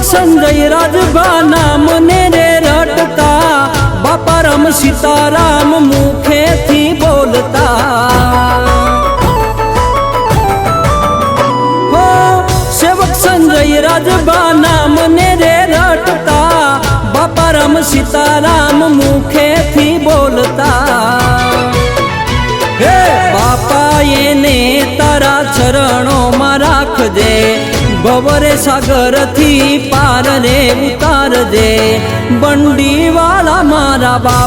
સેવક સંજય રાજભા નામ ને રે રટતા બાપા રામ સીતારામ મુખેથી બોલતા હો સેવક સંજય રાજભા નામ ને રે રટતા બાપા રામ સીતારામ મુખેથી બોલતા હે બાપા એને તારા ચરણોમાં રાખજે ભવરે સાગર થી પાર રે ઉતારજે બંડી વાળા મારા બાપ